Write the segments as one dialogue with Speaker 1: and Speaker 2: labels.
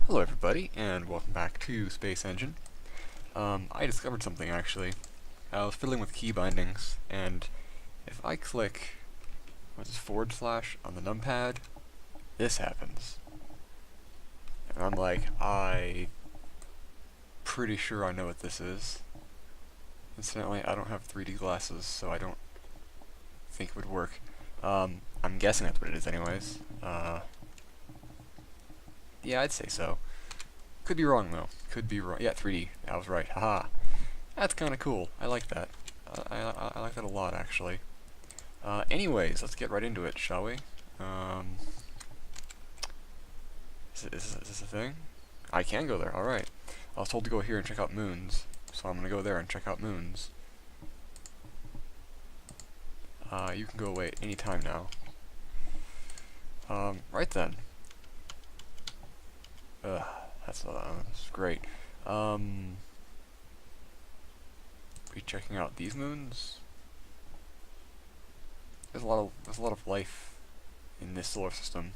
Speaker 1: Hello everybody, and welcome back to Space Engine. I discovered something actually. I was fiddling with key bindings, and if I click, what's this, / on the numpad, this happens. And I'm like, pretty sure I know what this is. Incidentally, I don't have 3D glasses, so I don't think it would work. I'm guessing that's what it is anyways. Yeah, I'd say so. Could be wrong though. Could be wrong. Yeah, 3D. I was right. Haha. That's kind of cool. I like that. I like that a lot, actually. Anyways, let's get right into it, shall we? Is this a thing? I can go there. All right. I was told to go here and check out moons, so I'm gonna go there and check out moons. You can go away at any time now. Right then. That's great. Be checking out these moons. There's a lot of life in this solar system.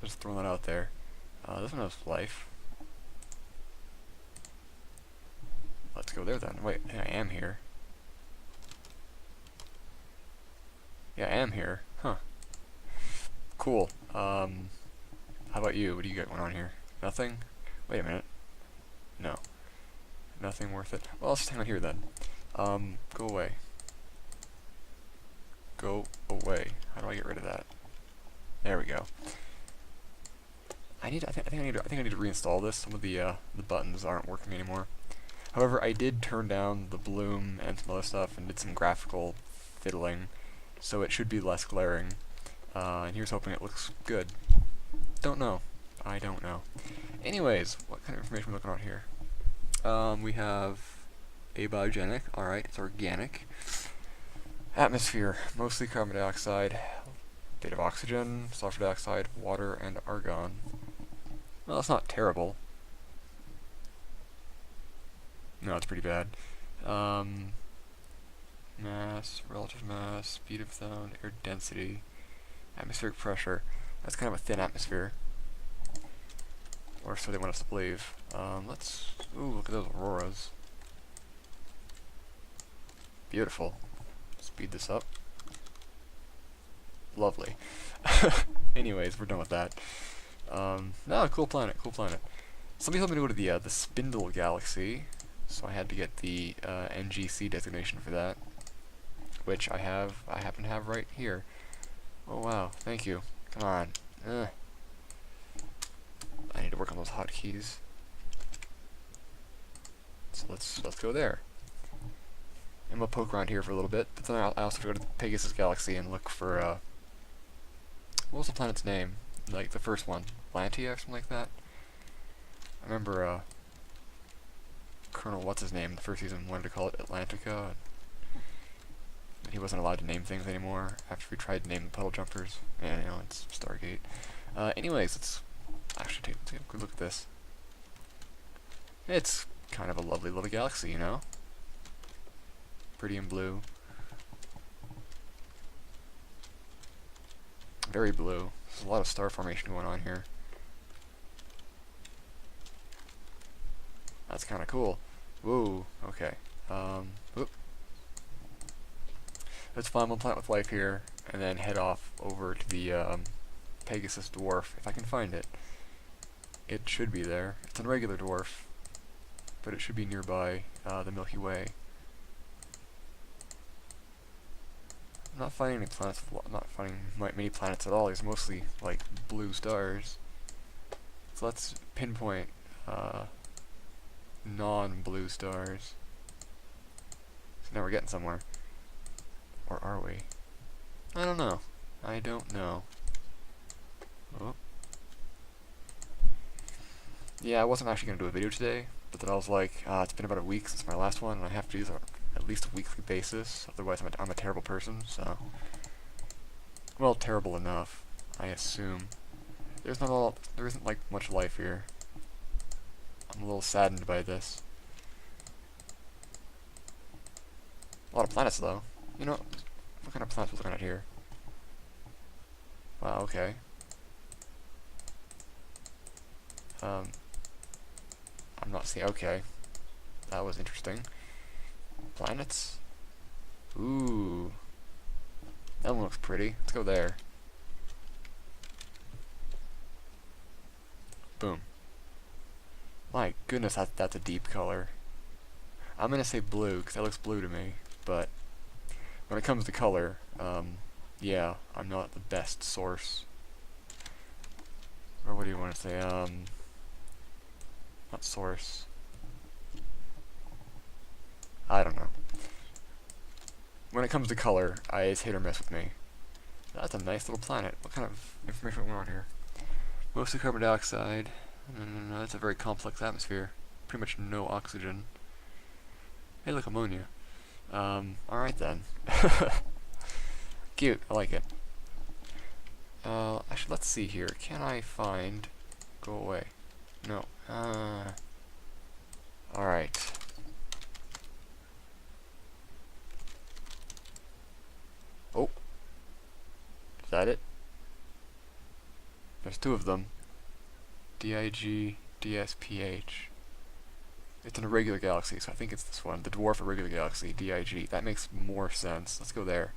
Speaker 1: Just throwing that out there. This one has life. Let's go there then. Wait, I am here. Yeah, I am here. Huh. Cool. How about you? What do you got going on here? Nothing? Wait a minute. No. Nothing worth it. Well, let's just hang on here then. Go away. Go away. How do I get rid of that? There we go. I think I need to reinstall this. Some of the buttons aren't working anymore. However, I did turn down the bloom and some other stuff and did some graphical fiddling, so it should be less glaring. And here's hoping it looks good. Don't know. I don't know. Anyways, what kind of information are we looking at here? We have abiogenic. Alright, it's organic. Atmosphere, mostly carbon dioxide, bit of oxygen, sulfur dioxide, water, and argon. Well, it's not terrible. No, it's pretty bad. Mass, relative mass, speed of sound, air density, atmospheric pressure. That's kind of a thin atmosphere. Or so they want us to believe. Ooh, look at those auroras. Beautiful. Speed this up. Lovely. Anyways, we're done with that. No, cool planet, cool planet. Somebody told me to go to the Spindle Galaxy, so I had to get the NGC designation for that, which I happen to have right here. Oh wow, thank you. Come on. I need to work on those hotkeys. So let's go there. And we'll poke around here for a little bit, but then I also have to go to the Pegasus Galaxy and look for what was the planet's name? Like the first one, Lantica or something like that. I remember Colonel what's his name the first season wanted to call it Atlantica, and he wasn't allowed to name things anymore after we tried to name the puddle jumpers. Yeah, you know, it's Stargate. Anyways, let's actually take a good look at this. It's kind of a lovely little galaxy, you know? Pretty and blue. Very blue. There's a lot of star formation going on here. That's kind of cool. Whoa, okay. Whoop. Let's find one planet with life here, and then head off over to the Pegasus dwarf, if I can find it. It should be there. It's a regular dwarf, but it should be nearby the Milky Way. I'm not finding any planets. I'm not finding many planets at all. There's mostly like blue stars. So let's pinpoint non-blue stars. So now we're getting somewhere. Or are we? I don't know. I don't know. Oh. Yeah, I wasn't actually going to do a video today, but then I was like, it's been about a week since my last one, and I have to do this on at least a weekly basis, otherwise I'm a terrible person, so... Well, terrible enough, I assume. There isn't like much life here. I'm a little saddened by this. A lot of planets, though. You know, what kind of planets are we looking at here? Wow, okay. I'm not seeing. Okay, that was interesting. Planets. Ooh, that one looks pretty. Let's go there. Boom. My goodness, that's a deep color. I'm gonna say blue because that looks blue to me, but when it comes to color, yeah, I'm not the best source. Or what do you want to say? Not source. I don't know. When it comes to color, it's hit or miss with me. That's a nice little planet. What kind of information are we on here? Mostly carbon dioxide. No, that's a very complex atmosphere. Pretty much no oxygen. Hey, look, ammonia. Alright then. Cute, I like it. Actually, let's see here. Can I find... Go away. No. Alright. Oh. Is that it? There's two of them. DIG, DSPH. It's an irregular galaxy, so I think it's this one. The dwarf irregular galaxy, DIG. That makes more sense. Let's go there.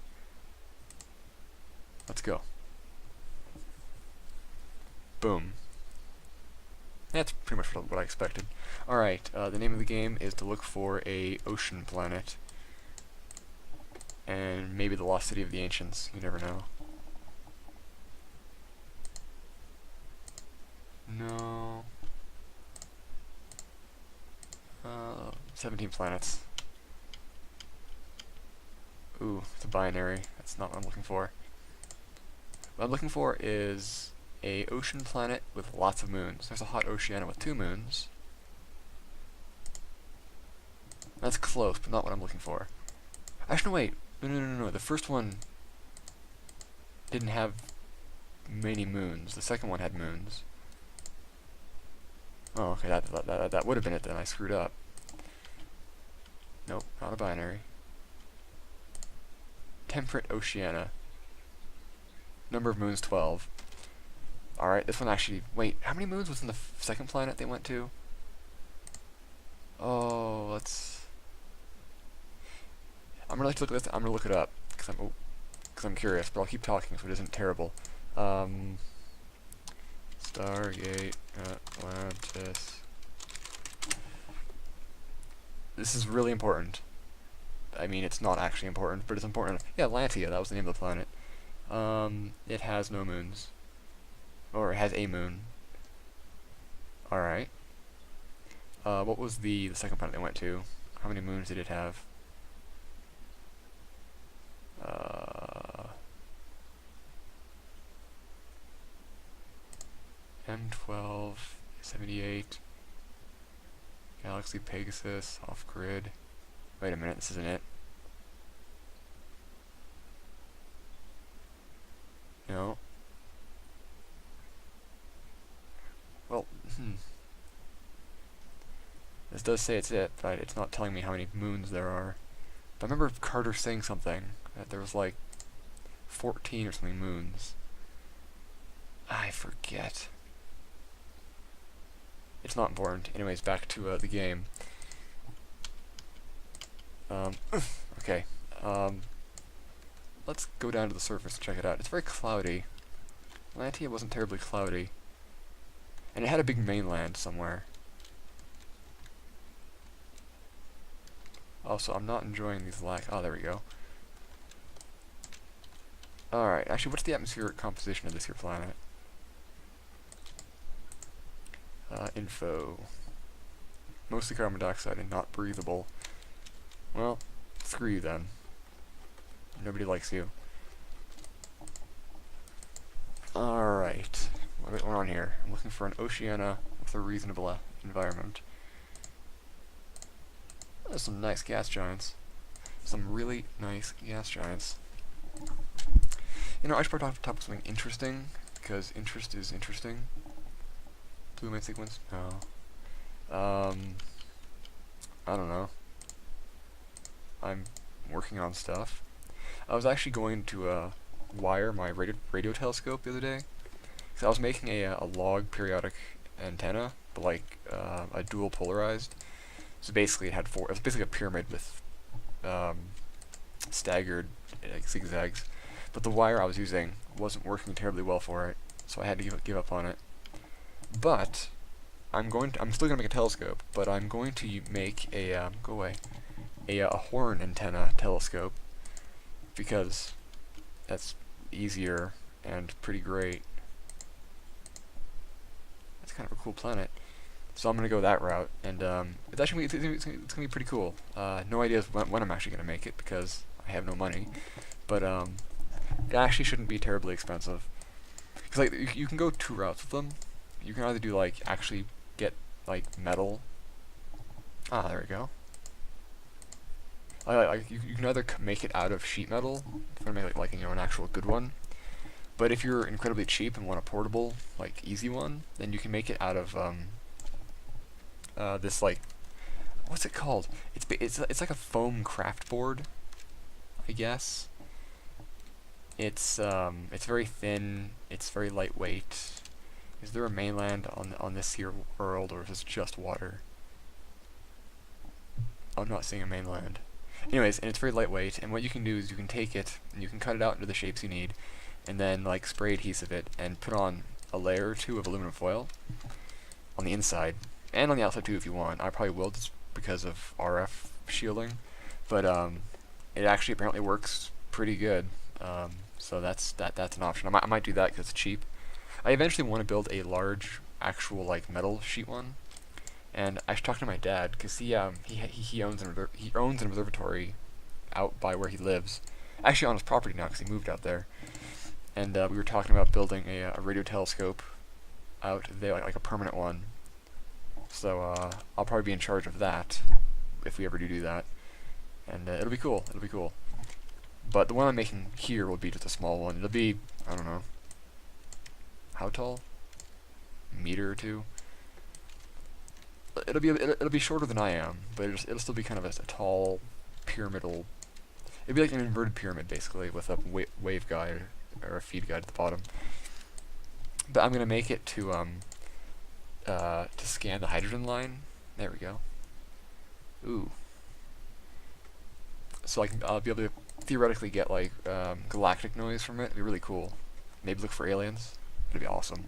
Speaker 1: Let's go. Boom. That's pretty much what I expected. Alright, the name of the game is to look for a ocean planet. And maybe the lost city of the ancients. You never know. No. 17 planets. Ooh, it's a binary. That's not what I'm looking for. What I'm looking for is a ocean planet with lots of moons. There's a hot Oceania with 2 moons. That's close, but not what I'm looking for. Actually, no, wait. No. The first one didn't have many moons. The second one had moons. Oh, okay, that would have been it then. I screwed up. Nope, not a binary. Temperate Oceania. Number of moons, 12. Alright, this one actually... Wait, how many moons was in the second planet they went to? Oh, let's... I'm gonna look at this. I'm gonna look it up because I'm curious. But I'll keep talking so it isn't terrible. Stargate Atlantis. This is really important. I mean, it's not actually important, but it's important. Yeah, Lantica. That was the name of the planet. It has no moons. Or it has a moon. Alright. What was the second planet they went to? How many moons did it have? M12, 78, Galaxy Pegasus, off-grid. Wait a minute, this isn't it. No. Well, This does say it's it, but it's not telling me how many moons there are. But I remember Carter saying something, that there was like 14 or something moons. I forget. It's not important. Anyways, back to the game. Okay. Let's go down to the surface and check it out. It's very cloudy. Lantia wasn't terribly cloudy. And it had a big mainland somewhere. Also, I'm not enjoying these oh, there we go. Alright, actually, what's the atmospheric composition of this here planet? Info. Mostly carbon dioxide and not breathable. Well, screw you then. Nobody likes you. Alright. What's going on here? I'm looking for an Oceania with a reasonable environment. There's some nice gas giants. Some really nice gas giants. You know, I should probably talk about something interesting, because interest is interesting. Blue main sequence? No. I don't know. I'm working on stuff. I was actually going to wire my radio telescope the other day, because I was making a log periodic antenna, but like a dual polarized. So basically, it was basically a pyramid with staggered like zigzags. But the wire I was using wasn't working terribly well for it, so I had to give up on it. But I'm still gonna make a telescope, but I'm going to make a go away, a horn antenna telescope, because that's easier and pretty great. It's kind of a cool planet. So I'm gonna go that route, and it's actually it's gonna be pretty cool. No idea when I'm actually gonna make it because I have no money, but it actually shouldn't be terribly expensive. Cause like you can go two routes with them. You can either do like actually get like metal. Ah, there we go. You can either make it out of sheet metal if you want to make like an actual good one. But if you're incredibly cheap and want a portable, like easy one, then you can make it out of this like, what's it called? It's like a foam craft board, I guess. It's very thin. It's very lightweight. Is there a mainland on this here world, or is this just water? I'm not seeing a mainland. Anyways, and it's very lightweight. And what you can do is you can take it and you can cut it out into the shapes you need, and then like spray adhesive it and put on a layer or two of aluminum foil on the inside and on the outside too if you want. I probably will just because of RF shielding, but it actually apparently works pretty good. So that's an option. I might do that because it's cheap. I eventually want to build a large actual like metal sheet one, and I should talk to my dad because he owns an observatory out by where he lives, actually on his property now because he moved out there. And we were talking about building a radio telescope out there, like a permanent one. So I'll probably be in charge of that if we ever do that, and it'll be cool. It'll be cool. But the one I'm making here will be just a small one. It'll be, I don't know, how tall? A meter or two. It'll be shorter than I am, but it'll still be kind of a tall pyramidal. It'll be like an inverted pyramid basically with a wave guide or a feed guide at the bottom. But I'm gonna make it to scan the hydrogen line. There we go. Ooh. So I'll be able to theoretically get like galactic noise from it. It'd be really cool. Maybe look for aliens. It'd be awesome.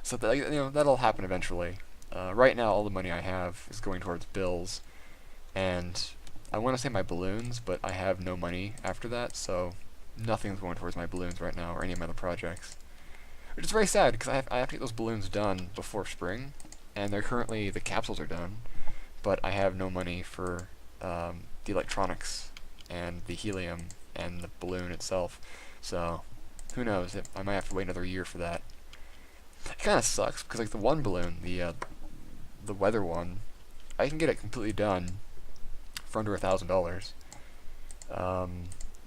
Speaker 1: So that'll happen eventually. Right now, all the money I have is going towards bills, and I want to say my balloons, but I have no money after that, so nothing's going towards my balloons right now or any of my other projects. Which is very sad because I have to get those balloons done before spring, and the capsules are done, but I have no money for the electronics and the helium and the balloon itself. So who knows? I might have to wait another year for that. It kind of sucks because like the one balloon, the weather one, I can get it completely done for under $1,000.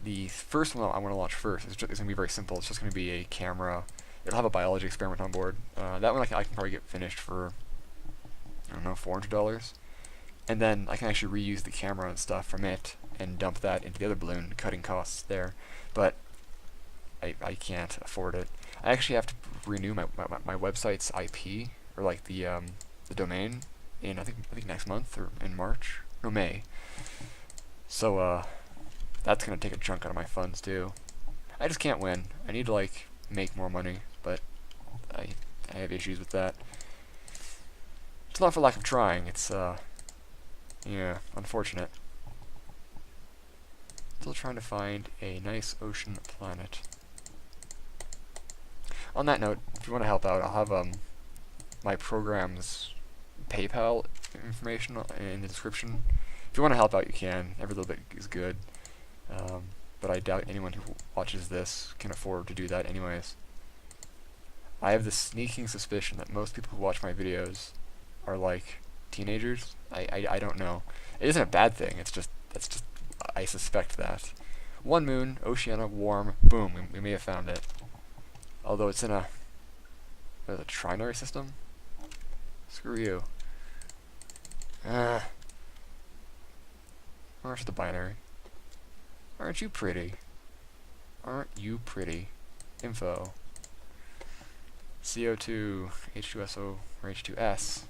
Speaker 1: The first one I want to launch first is going to be very simple. It's just going to be a camera. It'll have a biology experiment on board. That one I can probably get finished for, I don't know, $400. And then I can actually reuse the camera and stuff from it and dump that into the other balloon, cutting costs there. But I can't afford it. I actually have to renew my website's IP, or like the domain, in I think next month or in March, no May. So that's gonna take a chunk out of my funds too. I just can't win. I need to like make more money, but I have issues with that. It's not for lack of trying. It's yeah, unfortunate. Still trying to find a nice ocean planet. On that note, if you want to help out, I'll have my program's PayPal information in the description. If you want to help out, you can. Every little bit is good. But I doubt anyone who watches this can afford to do that anyways. I have this sneaking suspicion that most people who watch my videos are like teenagers. I don't know. It isn't a bad thing. That's just I suspect that. One moon, Oceania, warm, boom. We may have found it. Although it's in a trinary system. Screw you. Or it's the binary. Aren't you pretty? Aren't you pretty? Info. CO2, H2SO, or H2S,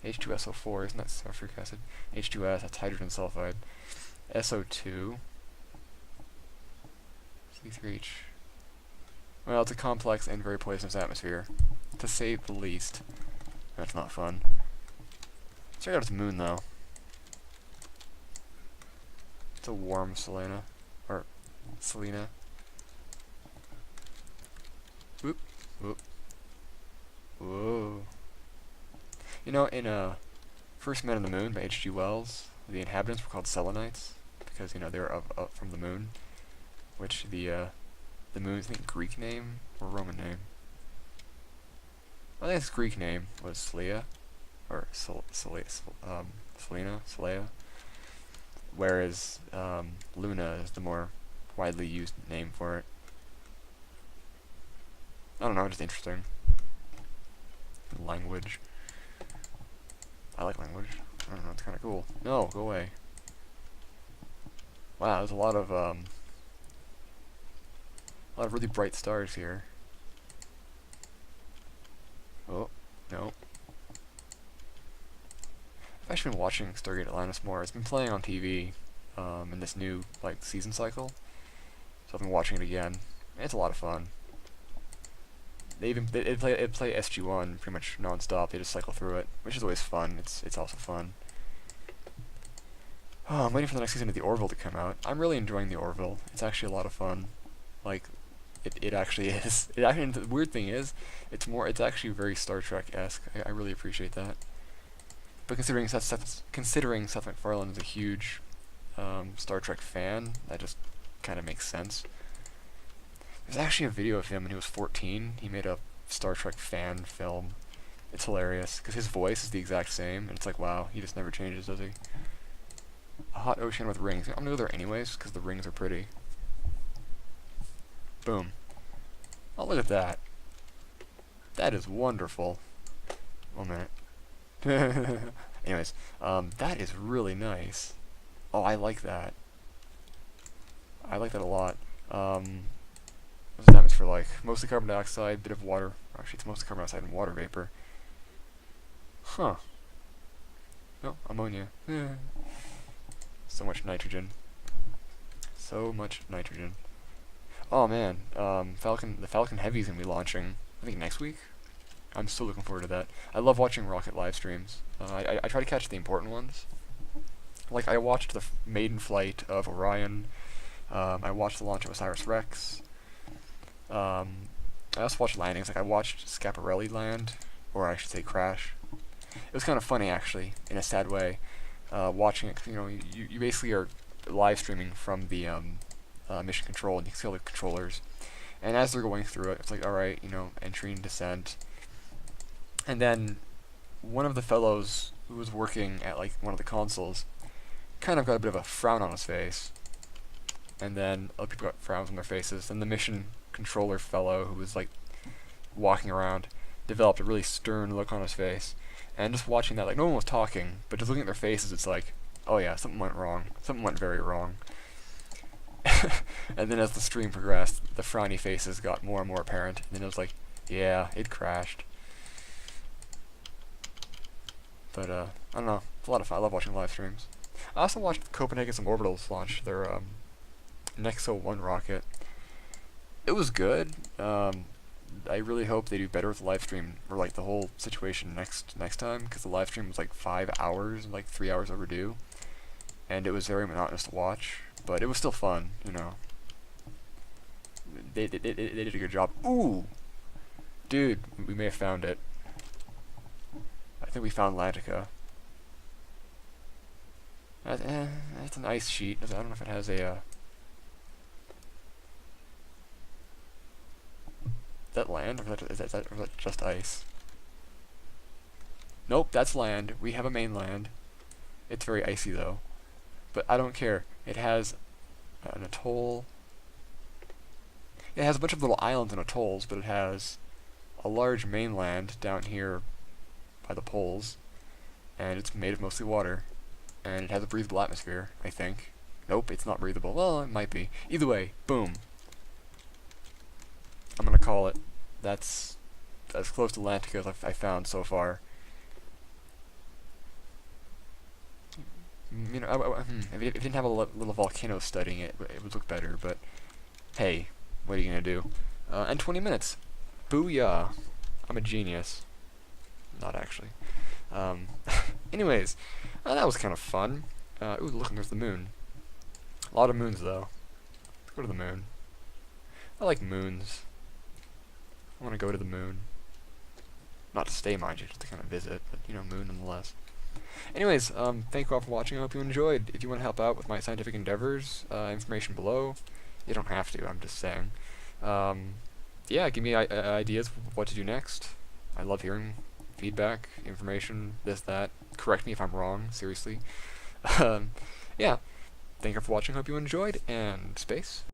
Speaker 1: H2SO4, isn't that sulfuric acid? H2S, that's hydrogen sulfide. SO2, C3H. Well, it's a complex and very poisonous atmosphere, to say the least. That's not fun. Check out its moon, though. It's a warm Selena. Or, Selena. Whoop, whoop. Whoa. You know, in First Men on the Moon by H.G. Wells, the inhabitants were called Selenites, because, you know, they were up from the moon, which the moon's, I think, Greek name or Roman name. I think its Greek name was Selea, or Selena, whereas Luna is the more widely used name for it. I don't know, just interesting. Language. I like language. I don't know, it's kind of cool. No, go away. Wow, there's a lot of really bright stars here. Oh, no. I've actually been watching Stargate Atlantis more. It's been playing on TV in this new season cycle, so I've been watching it again. It's a lot of fun. They play SG1 pretty much non-stop. They just cycle through it, which is always fun. It's also fun. Oh, I'm waiting for the next season of the Orville to come out. I'm really enjoying the Orville. It's actually a lot of fun. It actually is. The weird thing is, it's actually very Star Trek-esque. I really appreciate that. But considering Seth MacFarlane is a huge Star Trek fan, that just kind of makes sense. There's actually a video of him when he was 14. He made a Star Trek fan film. It's hilarious, because his voice is the exact same, and it's like, wow, he just never changes, does he? A hot ocean with rings. I'm gonna go there anyways, because the rings are pretty. Boom. Oh, look at that. That is wonderful. 1 minute. Anyways, that is really nice. Oh, I like that. I like that a lot. What's the atmosphere like? Mostly carbon dioxide, bit of water. Actually, it's mostly carbon dioxide and water vapor. Huh. No, ammonia. So much nitrogen. So much nitrogen. Oh man, the Falcon Heavy is gonna be launching, I think, next week. I'm so looking forward to that. I love watching rocket live streams. I try to catch the important ones. Like, I watched the maiden flight of Orion. I watched the launch of OSIRIS-REx. I also watched landings. Like, I watched Schiaparelli land, or I should say crash. It was kind of funny, actually, in a sad way, watching it. You know, you basically are live streaming from the mission control, and you can see all the controllers. And as they're going through it, it's like, alright, you know, entry and descent. And then one of the fellows who was working at one of the consoles kind of got a bit of a frown on his face. And then other people got frowns on their faces. And the mission controller fellow who was walking around developed a really stern look on his face. And just watching that, no one was talking, but just looking at their faces, it's like, oh yeah, something went wrong. Something went very wrong. And then as the stream progressed, the frowny faces got more and more apparent. And then it was like, yeah, it crashed. But, I don't know. It's a lot of fun. I love watching live streams. I also watched Copenhagen Suborbitals launch their Nexo 1 rocket. It was good. I really hope they do better with the live stream, or the whole situation next time, because the live stream was 5 hours, 3 hours overdue, and it was very monotonous to watch, but it was still fun, you know. They did a good job. Ooh! Dude, we may have found it. I think we found Lantica. That's an ice sheet. I don't know if it has a, that land, or is that just ice? Nope, that's land. We have a mainland. It's very icy, though. But I don't care. It has an atoll. It has a bunch of little islands and atolls, but it has a large mainland down here by the poles, and it's made of mostly water, and it has a breathable atmosphere, I think. Nope, it's not breathable. Well, it might be. Either way, boom. I'm gonna call it. That's as close to Lantica as I found so far. You know, if it didn't have a little volcano studying it, it would look better, but hey, what are you gonna do? And 20 minutes. Booyah. I'm a genius. Not actually. Um, anyways, that was kind of fun. Ooh, look, there's the moon. A lot of moons, though. Let's go to the moon. I like moons. I want to go to the moon. Not to stay, mind you, just to kind of visit, but, you know, moon nonetheless. Anyways, thank you all for watching. I hope you enjoyed. If you want to help out with my scientific endeavors, information below. You don't have to, I'm just saying. Yeah, give me ideas of what to do next. I love hearing feedback, information, this, that. Correct me if I'm wrong, seriously. Yeah, thank you for watching. Hope you enjoyed, and space.